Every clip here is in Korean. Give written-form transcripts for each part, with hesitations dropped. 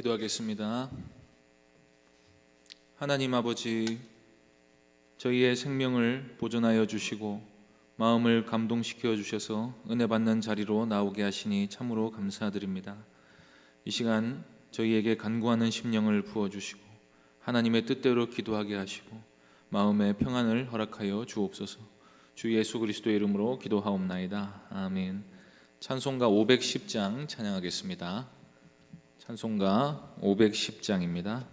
기도하겠습니다. 하나님 아버지, 저희의 생명을 보존하여 주시고 마음을 감동시켜 주셔서 은혜 받는 자리로 나오게 하시니 참으로 감사드립니다. 이 시간 저희에게 간구하는 심령을 부어주시고 하나님의 뜻대로 기도하게 하시고 마음의 평안을 허락하여 주옵소서. 주 예수 그리스도의 이름으로 기도하옵나이다. 아멘. 찬송가 510장 찬양하겠습니다. 찬송가 510장입니다.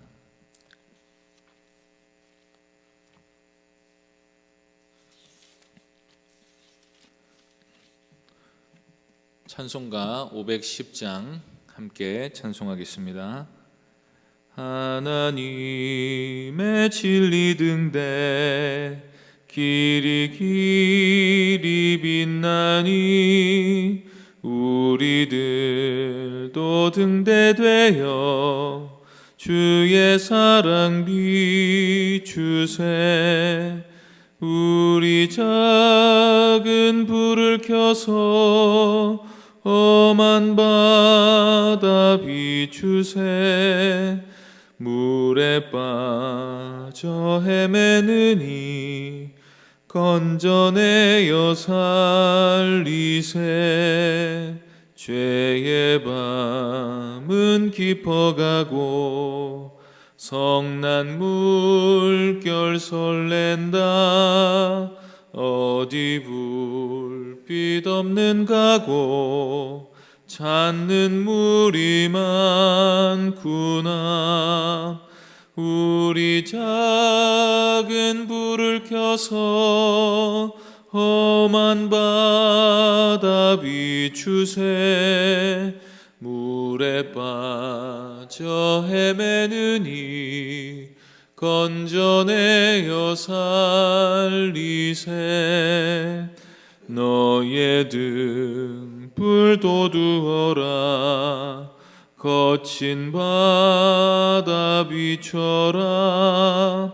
찬송가 510장 함께 찬송하겠습니다. 하나님의 진리 등대 길이 길이 빛나니 우리들도 등대되어 주의 사랑 비추세. 우리 작은 불을 켜서 험한 바다 비추세. 물에 빠져 헤매느니 건져내어 살리세. 죄의 밤은 깊어가고 성난 물결 설렌다. 어디 불빛 없는 가고 찾는 물이 많구나. 우리 작은 불을 켜서 험한 바다 비추세. 물에 빠져 헤매느니 건져내어 살리세. 너의 등불 돋우어라. 거친 바다 비춰라.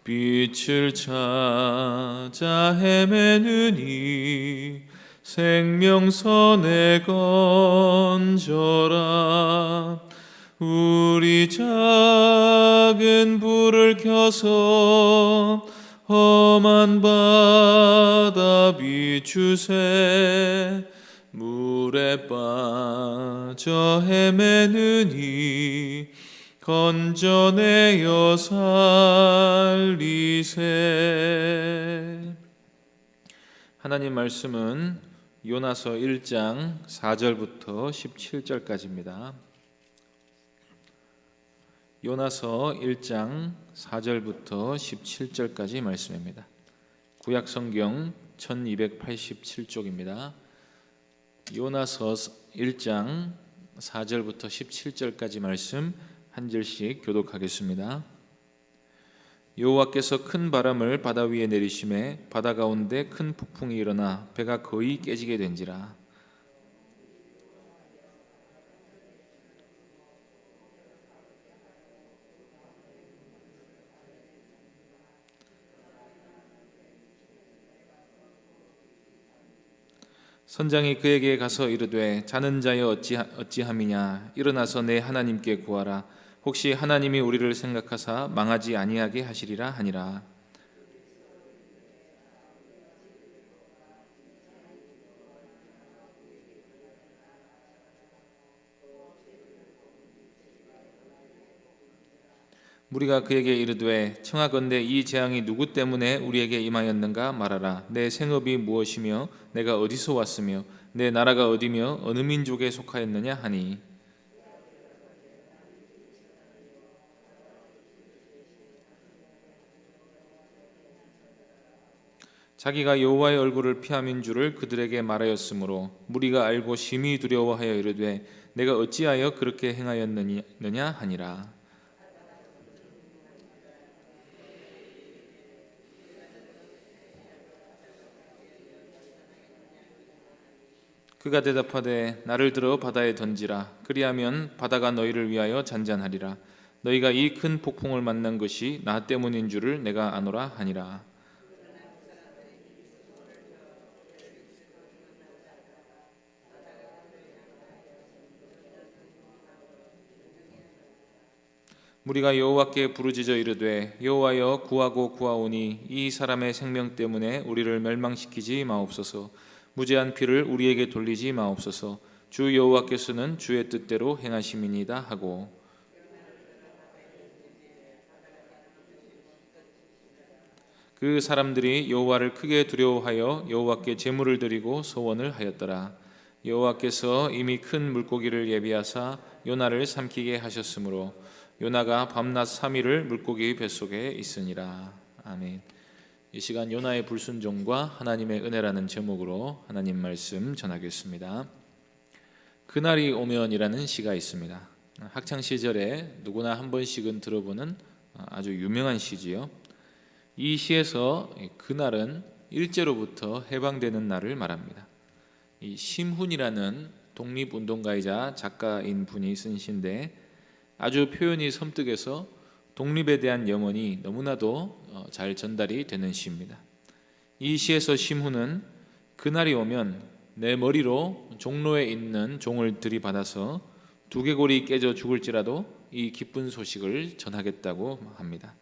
빛을 찾아 헤매느니 생명선에 건져라. 우리 작은 불을 켜서 험한 바다 비추세. 물에 빠져 헤매느니 건져내어 살리세. 하나님 말씀은 요나서 1장 4절부터 17절까지입니다. 요나서 1장 4절부터 17절까지 말씀입니다. 구약성경 1287쪽입니다. 요나서 1장 4절부터 17절까지 말씀 한 절씩 교독하겠습니다. 여호와께서 큰 바람을 바다 위에 내리심에 바다 가운데 큰 폭풍이 일어나 배가 거의 깨지게 된지라. 선장이 그에게 가서 이르되 자는 자여 어찌함이냐. 일어나서 내 하나님께 구하라. 혹시 하나님이 우리를 생각하사 망하지 아니하게 하시리라 하니라. 무리가 그에게 이르되 청하건대 이 재앙이 누구 때문에 우리에게 임하였는가 말하라. 내 생업이 무엇이며 내가 어디서 왔으며 내 나라가 어디며 어느 민족에 속하였느냐 하니. 자기가 여호와의 얼굴을 피함인 줄을 그들에게 말하였으므로 무리가 알고 심히 두려워하여 이르되 내가 어찌하여 그렇게 행하였느냐 하니라. 그가 대답하되 나를 들어 바다에 던지라. 그리하면 바다가 너희를 위하여 잔잔하리라. 너희가 이 큰 폭풍을 만난 것이 나 때문인 줄을 내가 아노라 하니라. 우리가 여호와께 부르짖어 이르되 여호와여 구하고 구하오니 이 사람의 생명 때문에 우리를 멸망시키지 마옵소서. 무죄한 피를 우리에게 돌리지 마옵소서. 주 여호와께서는 주의 뜻대로 행하심이니이다 하고, 그 사람들이 여호와를 크게 두려워하여 여호와께 제물을 드리고 소원을 하였더라. 여호와께서 이미 큰 물고기를 예비하사 요나를 삼키게 하셨으므로 요나가 밤낮 3일을 물고기 뱃속에 있으니라. 아멘. 이 시간 요나의 불순종과 하나님의 은혜라는 제목으로 하나님 말씀 전하겠습니다. 그날이 오면이라는 시가 있습니다. 학창 시절에 누구나 한 번씩은 들어보는 아주 유명한 시지요. 이 시에서 그날은 일제로부터 해방되는 날을 말합니다. 이 심훈이라는 독립운동가이자 작가인 분이 쓴 시인데 아주 표현이 섬뜩해서 독립에 대한 염원이 너무나도 잘 전달이 되는 시입니다. 이 시에서 심훈은 그날이 오면 내 머리로 종로에 있는 종을 들이받아서 두개골이 깨져 죽을지라도 이 기쁜 소식을 전하겠다고 합니다.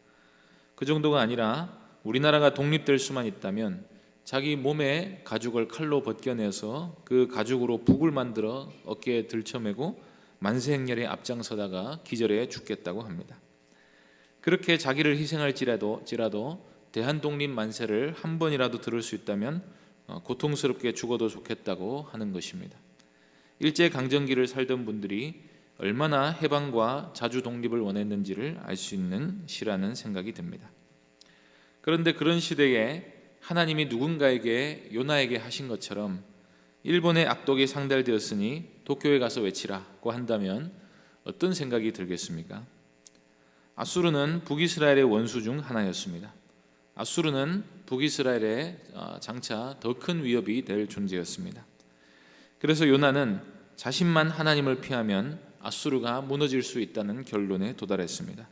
그 정도가 아니라 우리나라가 독립될 수만 있다면 자기 몸에 가죽을 칼로 벗겨내서 그 가죽으로 북을 만들어 어깨에 들쳐매고 만세행렬에 앞장서다가 기절해 죽겠다고 합니다. 그렇게 자기를 희생할지라도 대한독립 만세를 한 번이라도 들을 수 있다면 고통스럽게 죽어도 좋겠다고 하는 것입니다. 일제강점기를 살던 분들이 얼마나 해방과 자주 독립을 원했는지를 알 수 있는 시라는 생각이 듭니다. 그런데 그런 시대에 하나님이 누군가에게 요나에게 하신 것처럼 일본의 악독이 상달되었으니 도쿄에 가서 외치라고 한다면 어떤 생각이 들겠습니까? 아수르는 북이스라엘의 원수 중 하나였습니다. 아수르는 북이스라엘에 장차 더 큰 위협이 될 존재였습니다. 그래서 요나는 자신만 하나님을 피하면 아수르가 무너질 수 있다는 결론에 도달했습니다.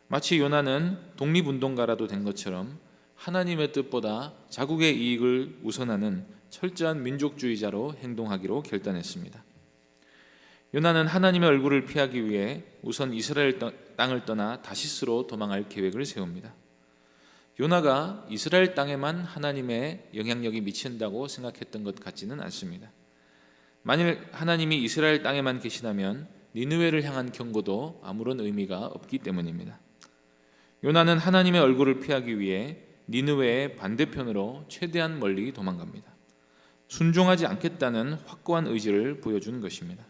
마치 요나는 독립운동가라도 된 것처럼 하나님의 뜻보다 자국의 이익을 우선하는 철저한 민족주의자로 행동하기로 결단했습니다. 요나는 하나님의 얼굴을 피하기 위해 우선 이스라엘 땅을 떠나 다시스로 도망할 계획을 세웁니다. 요나가 이스라엘 땅에만 하나님의 영향력이 미친다고 생각했던 것 같지는 않습니다. 만일 하나님이 이스라엘 땅에만 계시다면 니느웨를 향한 경고도 아무런 의미가 없기 때문입니다. 요나는 하나님의 얼굴을 피하기 위해 니느웨의 반대편으로 최대한 멀리 도망갑니다. 순종하지 않겠다는 확고한 의지를 보여준 것입니다.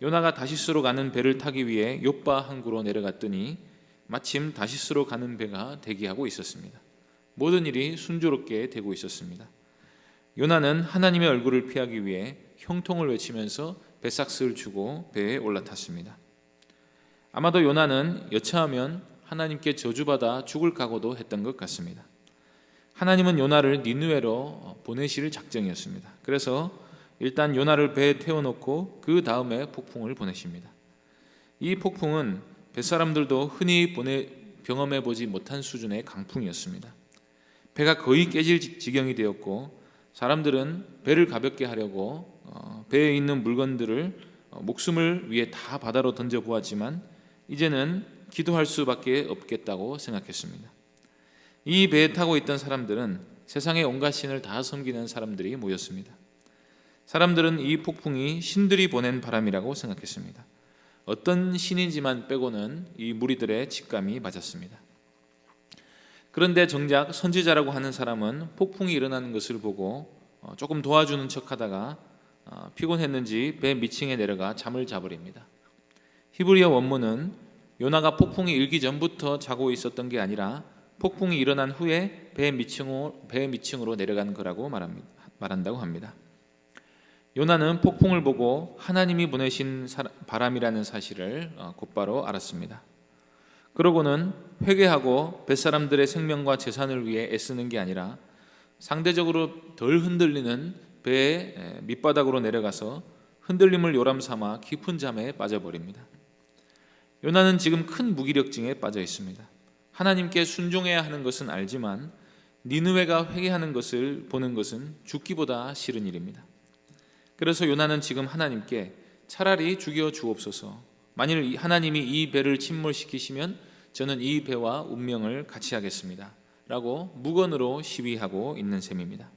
요나가 다시스로 가는 배를 타기 위해 욥바 항구로 내려갔더니 마침 다시스로 가는 배가 대기하고 있었습니다. 모든 일이 순조롭게 되고 있었습니다. 요나는 하나님의 얼굴을 피하기 위해 형통을 외치면서 배삭스를 주고 배에 올라탔습니다. 아마도 요나는 여차하면 하나님께 저주받아 죽을 각오도 했던 것 같습니다. 하나님은 요나를 니느웨로 보내실 작정이었습니다. 그래서 일단 요나를 배에 태워놓고 그 다음에 폭풍을 보내십니다. 이 폭풍은 뱃사람들도 흔히 경험해 보지 못한 수준의 강풍이었습니다. 배가 거의 깨질 지경이 되었고 사람들은 배를 가볍게 하려고 배에 있는 물건들을 목숨을 위해 다 바다로 던져보았지만 이제는 기도할 수밖에 없겠다고 생각했습니다. 이 배에 타고 있던 사람들은 세상의 온갖 신을 다 섬기는 사람들이 모였습니다. 사람들은 이 폭풍이 신들이 보낸 바람이라고 생각했습니다. 어떤 신인지만 빼고는 이 무리들의 직감이 맞았습니다. 그런데 정작 선지자라고 하는 사람은 폭풍이 일어나는 것을 보고 조금 도와주는 척하다가 피곤했는지 배 밑층에 내려가 잠을 자버립니다. 히브리어 원문은 요나가 폭풍이 일기 전부터 자고 있었던 게 아니라 폭풍이 일어난 후에 배 밑층으로 내려간 거라고 말한다고 합니다. 요나는 폭풍을 보고 하나님이 보내신 바람이라는 사실을 곧바로 알았습니다. 그러고는 회개하고 뱃사람들의 생명과 재산을 위해 애쓰는 게 아니라 상대적으로 덜 흔들리는 배의 밑바닥으로 내려가서 흔들림을 요람 삼아 깊은 잠에 빠져버립니다. 요나는 지금 큰 무기력증에 빠져 있습니다. 하나님께 순종해야 하는 것은 알지만 니느웨가 회개하는 것을 보는 것은 죽기보다 싫은 일입니다. 그래서 요나는 지금 하나님께 차라리 죽여 주옵소서, 만일 하나님이 이 배를 침몰시키시면 저는 이 배와 운명을 같이 하겠습니다 라고 무건으로 시위하고 있는 셈입니다.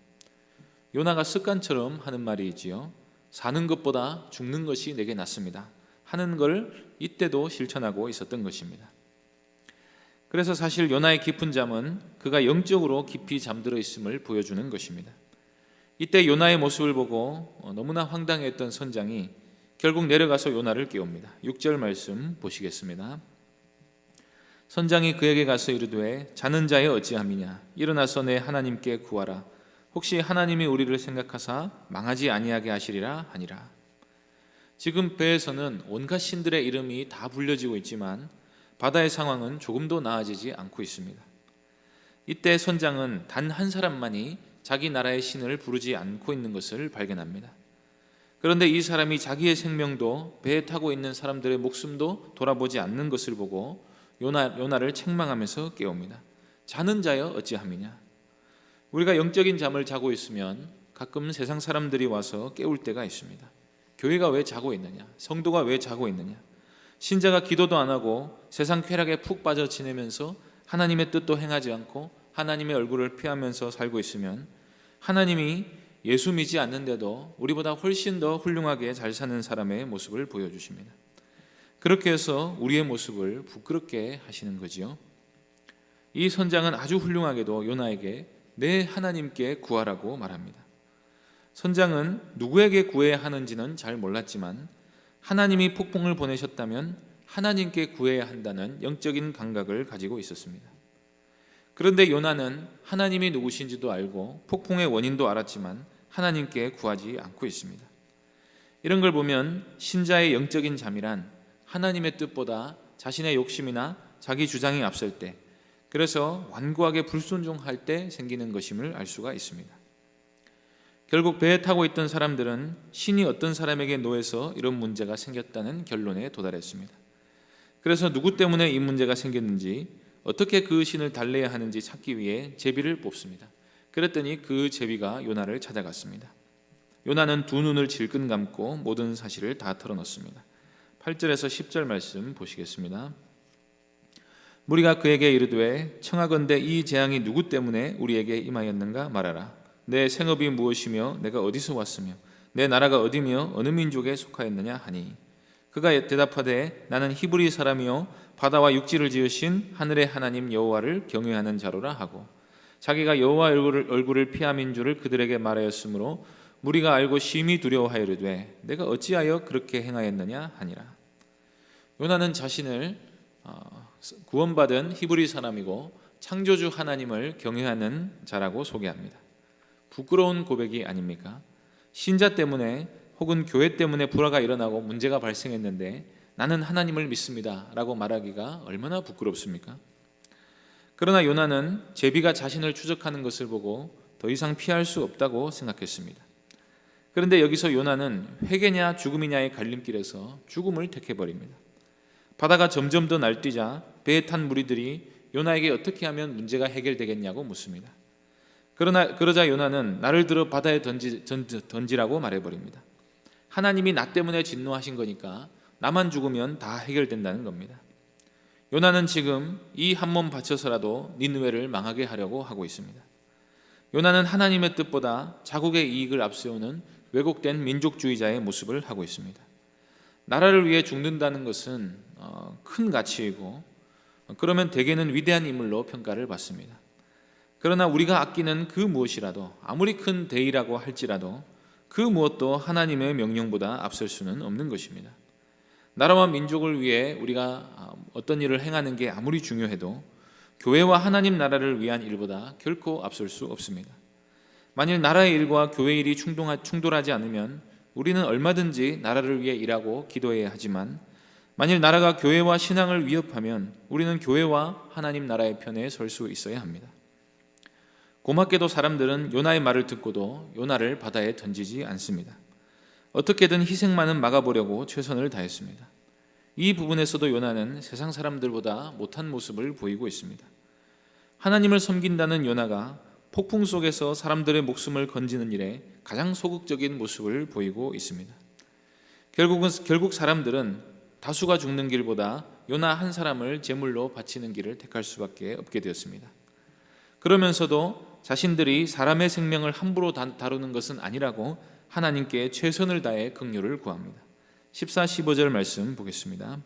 요나가 습관처럼 하는 말이지요. 사는 것보다 죽는 것이 내게 낫습니다 하는 걸 이때도 실천하고 있었던 것입니다. 그래서 사실 요나의 깊은 잠은 그가 영적으로 깊이 잠들어 있음을 보여주는 것입니다. 이때 요나의 모습을 보고 너무나 황당했던 선장이 결국 내려가서 요나를 깨웁니다. 6절 말씀 보시겠습니다. 선장이 그에게 가서 이르되 자는 자여 어찌함이냐 일어나서 내 하나님께 구하라 혹시 하나님이 우리를 생각하사 망하지 아니하게 하시리라 하니라. 지금 배에서는 온갖 신들의 이름이 다 불려지고 있지만 바다의 상황은 조금도 나아지지 않고 있습니다. 이때 선장은 단 한 사람만이 자기 나라의 신을 부르지 않고 있는 것을 발견합니다. 그런데 이 사람이 자기의 생명도 배에 타고 있는 사람들의 목숨도 돌아보지 않는 것을 보고 요나를 책망하면서 깨웁니다. 자는 자여 어찌함이냐. 우리가 영적인 잠을 자고 있으면 가끔 세상 사람들이 와서 깨울 때가 있습니다. 교회가 왜 자고 있느냐, 성도가 왜 자고 있느냐, 신자가 기도도 안 하고 세상 쾌락에 푹 빠져 지내면서 하나님의 뜻도 행하지 않고 하나님의 얼굴을 피하면서 살고 있으면 하나님이 예수 믿지 않는데도 우리보다 훨씬 더 훌륭하게 잘 사는 사람의 모습을 보여주십니다. 그렇게 해서 우리의 모습을 부끄럽게 하시는 거지요. 이 선장은 아주 훌륭하게도 요나에게 내 하나님께 구하라고 말합니다. 선장은 누구에게 구해야 하는지는 잘 몰랐지만 하나님이 폭풍을 보내셨다면 하나님께 구해야 한다는 영적인 감각을 가지고 있었습니다. 그런데 요나는 하나님이 누구신지도 알고 폭풍의 원인도 알았지만 하나님께 구하지 않고 있습니다. 이런 걸 보면 신자의 영적인 잠이란 하나님의 뜻보다 자신의 욕심이나 자기 주장이 앞설 때, 그래서 완고하게 불순종할 때 생기는 것임을 알 수가 있습니다. 결국 배에 타고 있던 사람들은 신이 어떤 사람에게 노해서 이런 문제가 생겼다는 결론에 도달했습니다. 그래서 누구 때문에 이 문제가 생겼는지, 어떻게 그 신을 달래야 하는지 찾기 위해 제비를 뽑습니다. 그랬더니 그 제비가 요나를 찾아갔습니다. 요나는 두 눈을 질끈 감고 모든 사실을 다 털어놓습니다. 8절에서 10절 말씀 보시겠습니다. 무리가 그에게 이르되 청하건대 이 재앙이 누구 때문에 우리에게 임하였는가 말하라. 내 생업이 무엇이며 내가 어디서 왔으며 내 나라가 어디며 어느 민족에 속하였느냐 하니, 그가 대답하되 나는 히브리 사람이요 바다와 육지를 지으신 하늘의 하나님 여호와를 경외하는 자로라 하고, 자기가 여호와 얼굴을 피함인 줄을 그들에게 말하였으므로 무리가 알고 심히 두려워하여르되 내가 어찌하여 그렇게 행하였느냐 하니라. 요나는 자신을 구원받은 히브리 사람이고 창조주 하나님을 경외하는 자라고 소개합니다. 부끄러운 고백이 아닙니까? 신자 때문에 혹은 교회 때문에 불화가 일어나고 문제가 발생했는데 나는 하나님을 믿습니다 라고 말하기가 얼마나 부끄럽습니까? 그러나 요나는 제비가 자신을 추적하는 것을 보고 더 이상 피할 수 없다고 생각했습니다. 그런데 여기서 요나는 회개냐 죽음이냐의 갈림길에서 죽음을 택해버립니다. 바다가 점점 더 날뛰자 배에 탄 무리들이 요나에게 어떻게 하면 문제가 해결되겠냐고 묻습니다. 그러자 요나는 나를 들어 바다에 던지라고 말해버립니다. 하나님이 나 때문에 진노하신 거니까 나만 죽으면 다 해결된다는 겁니다. 요나는 지금 이 한 몸 바쳐서라도 니느웨를 망하게 하려고 하고 있습니다. 요나는 하나님의 뜻보다 자국의 이익을 앞세우는 왜곡된 민족주의자의 모습을 하고 있습니다. 나라를 위해 죽는다는 것은 큰 가치이고 그러면 대개는 위대한 인물로 평가를 받습니다. 그러나 우리가 아끼는 그 무엇이라도 아무리 큰 대의라고 할지라도 그 무엇도 하나님의 명령보다 앞설 수는 없는 것입니다. 나라와 민족을 위해 우리가 어떤 일을 행하는 게 아무리 중요해도 교회와 하나님 나라를 위한 일보다 결코 앞설 수 없습니다. 만일 나라의 일과 교회 일이 충돌하지 않으면 우리는 얼마든지 나라를 위해 일하고 기도해야 하지만, 만일 나라가 교회와 신앙을 위협하면 우리는 교회와 하나님 나라의 편에 설 수 있어야 합니다. 고맙게도 사람들은 요나의 말을 듣고도 요나를 바다에 던지지 않습니다. 어떻게든 희생만은 막아보려고 최선을 다했습니다. 이 부분에서도 요나는 세상 사람들보다 못한 모습을 보이고 있습니다. 하나님을 섬긴다는 요나가 폭풍 속에서 사람들의 목숨을 건지는 일에 가장 소극적인 모습을 보이고 있습니다. 결국 사람들은 다수가 죽는 길보다 요나 한 사람을 제물로 바치는 길을 택할 수밖에 없게 되었습니다. 그러면서도 자신들이 사람의 생명을 함부로 다루는 것은 아니라고 하나님께 최선을 다해 긍휼을 구합니다. 14, 15절 말씀 보겠습니다.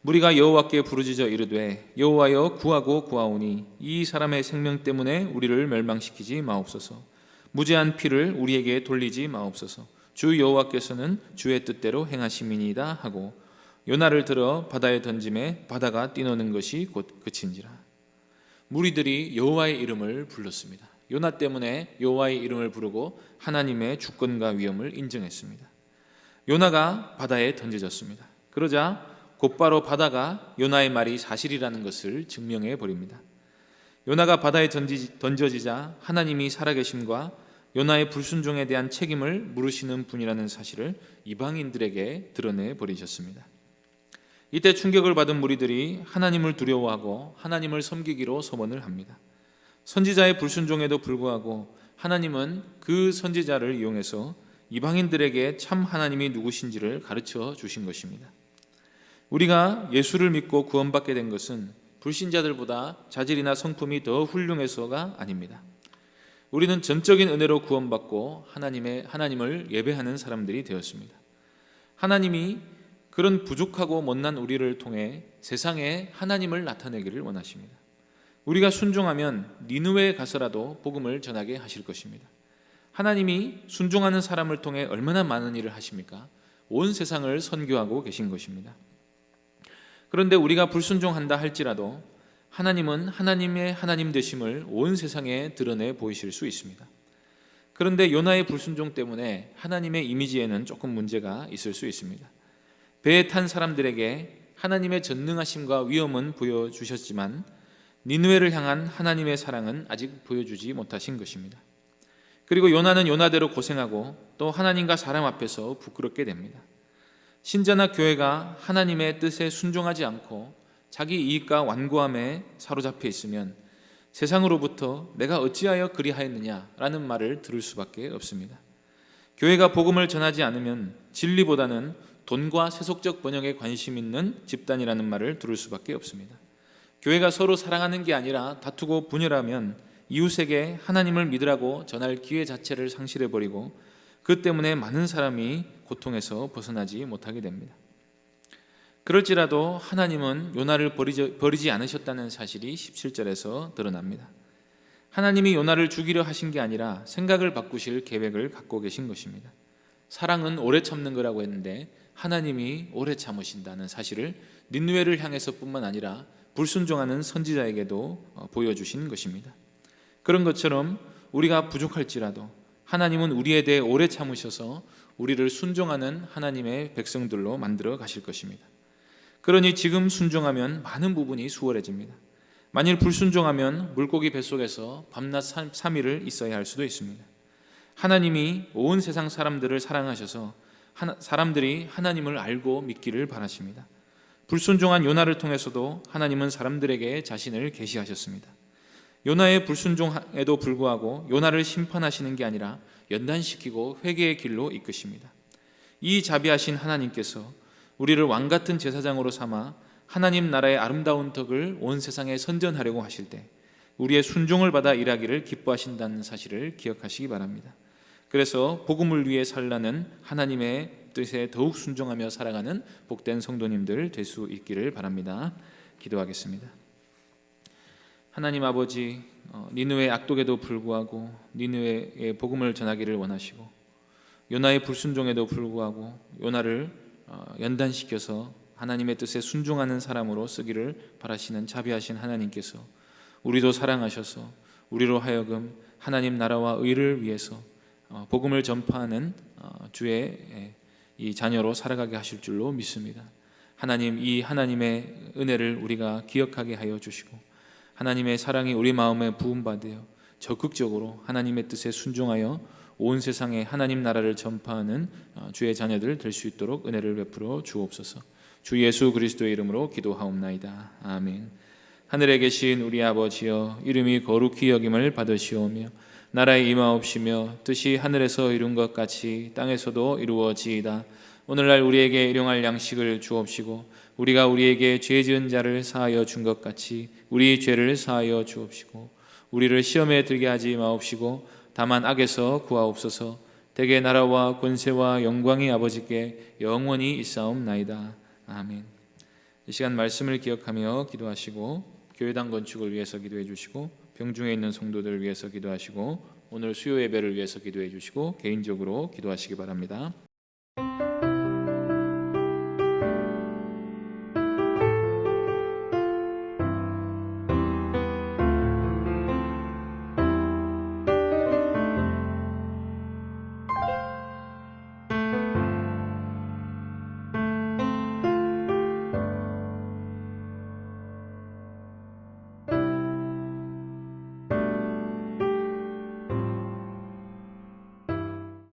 무리가 여호와께 부르짖어 이르되 여호와여 구하고 구하오니 이 사람의 생명 때문에 우리를 멸망시키지 마옵소서. 무죄한 피를 우리에게 돌리지 마옵소서. 주 여호와께서는 주의 뜻대로 행하심이니이다 하고 요나를 들어 바다에 던짐에 바다가 뛰노는 것이 곧 그친지라. 무리들이 여호와의 이름을 불렀습니다. 요나 때문에 여호와의 이름을 부르고 하나님의 주권과 위엄을 인정했습니다. 요나가 바다에 던져졌습니다. 그러자 곧바로 바다가 요나의 말이 사실이라는 것을 증명해 버립니다. 요나가 바다에 던져지자 하나님이 살아계심과 요나의 불순종에 대한 책임을 물으시는 분이라는 사실을 이방인들에게 드러내 버리셨습니다. 이때 충격을 받은 무리들이 하나님을 두려워하고 하나님을 섬기기로 서원을 합니다. 선지자의 불순종에도 불구하고 하나님은 그 선지자를 이용해서 이방인들에게 참 하나님이 누구신지를 가르쳐 주신 것입니다. 우리가 예수를 믿고 구원받게 된 것은 불신자들보다 자질이나 성품이 더 훌륭해서가 아닙니다. 우리는 전적인 은혜로 구원받고 하나님을 예배하는 사람들이 되었습니다. 하나님이 그런 부족하고 못난 우리를 통해 세상에 하나님을 나타내기를 원하십니다. 우리가 순종하면 니느웨에 가서라도 복음을 전하게 하실 것입니다. 하나님이 순종하는 사람을 통해 얼마나 많은 일을 하십니까? 온 세상을 선교하고 계신 것입니다. 그런데 우리가 불순종한다 할지라도 하나님은 하나님의 하나님 되심을 온 세상에 드러내 보이실 수 있습니다. 그런데 요나의 불순종 때문에 하나님의 이미지에는 조금 문제가 있을 수 있습니다. 배에 탄 사람들에게 하나님의 전능하심과 위엄은 보여주셨지만 니느웨를 향한 하나님의 사랑은 아직 보여주지 못하신 것입니다. 그리고 요나는 요나대로 고생하고 또 하나님과 사람 앞에서 부끄럽게 됩니다. 신자나 교회가 하나님의 뜻에 순종하지 않고 자기 이익과 완고함에 사로잡혀 있으면 세상으로부터 내가 어찌하여 그리하였느냐라는 말을 들을 수밖에 없습니다. 교회가 복음을 전하지 않으면 진리보다는 돈과 세속적 번영에 관심 있는 집단이라는 말을 들을 수밖에 없습니다. 교회가 서로 사랑하는 게 아니라 다투고 분열하면 이웃에게 하나님을 믿으라고 전할 기회 자체를 상실해버리고 그 때문에 많은 사람이 고통에서 벗어나지 못하게 됩니다. 그럴지라도 하나님은 요나를 버리지 않으셨다는 사실이 17절에서 드러납니다. 하나님이 요나를 죽이려 하신 게 아니라 생각을 바꾸실 계획을 갖고 계신 것입니다. 사랑은 오래 참는 거라고 했는데 하나님이 오래 참으신다는 사실을 니느웨를 향해서뿐만 아니라 불순종하는 선지자에게도 보여주신 것입니다. 그런 것처럼 우리가 부족할지라도 하나님은 우리에 대해 오래 참으셔서 우리를 순종하는 하나님의 백성들로 만들어 가실 것입니다. 그러니 지금 순종하면 많은 부분이 수월해집니다. 만일 불순종하면 물고기 뱃속에서 밤낮 3일을 있어야 할 수도 있습니다. 하나님이 온 세상 사람들을 사랑하셔서 사람들이 하나님을 알고 믿기를 바라십니다. 불순종한 요나를 통해서도 하나님은 사람들에게 자신을 계시하셨습니다. 요나의 불순종에도 불구하고 요나를 심판하시는 게 아니라 연단시키고 회개의 길로 이끄십니다. 이 자비하신 하나님께서 우리를 왕같은 제사장으로 삼아 하나님 나라의 아름다운 덕을 온 세상에 선전하려고 하실 때 우리의 순종을 받아 일하기를 기뻐하신다는 사실을 기억하시기 바랍니다. 그래서 복음을 위해 살라는 하나님의 뜻에 더욱 순종하며 살아가는 복된 성도님들 될 수 있기를 바랍니다. 기도하겠습니다. 하나님 아버지, 니느웨의 악독에도 불구하고 니느웨의 복음을 전하기를 원하시고 요나의 불순종에도 불구하고 요나를 연단시켜서 하나님의 뜻에 순종하는 사람으로 쓰기를 바라시는 자비하신 하나님께서 우리도 사랑하셔서 우리로 하여금 하나님 나라와 의를 위해서 복음을 전파하는 주의 이 자녀로 살아가게 하실 줄로 믿습니다. 하나님, 이 하나님의 은혜를 우리가 기억하게 하여 주시고 하나님의 사랑이 우리 마음에 부음받으여 적극적으로 하나님의 뜻에 순종하여 온 세상에 하나님 나라를 전파하는 주의 자녀들 될 수 있도록 은혜를 베풀어 주옵소서. 주 예수 그리스도의 이름으로 기도하옵나이다. 아멘. 하늘에 계신 우리 아버지여, 이름이 거룩히 여김을 받으시오며 나라에 임하옵시며 뜻이 하늘에서 이룬 것 같이 땅에서도 이루어지이다. 오늘날 우리에게 일용할 양식을 주옵시고 우리가 우리에게 죄 지은 자를 사하여 준 것 같이 우리 죄를 사하여 주옵시고 우리를 시험에 들게 하지 마옵시고 다만 악에서 구하옵소서. 대개 나라와 권세와 영광이 아버지께 영원히 있사옵나이다. 아멘. 이 시간 말씀을 기억하며 기도하시고 교회당 건축을 위해서 기도해 주시고 병중에 있는 성도들을 위해서 기도하시고 오늘 수요 예배를 위해서 기도해 주시고 개인적으로 기도하시기 바랍니다.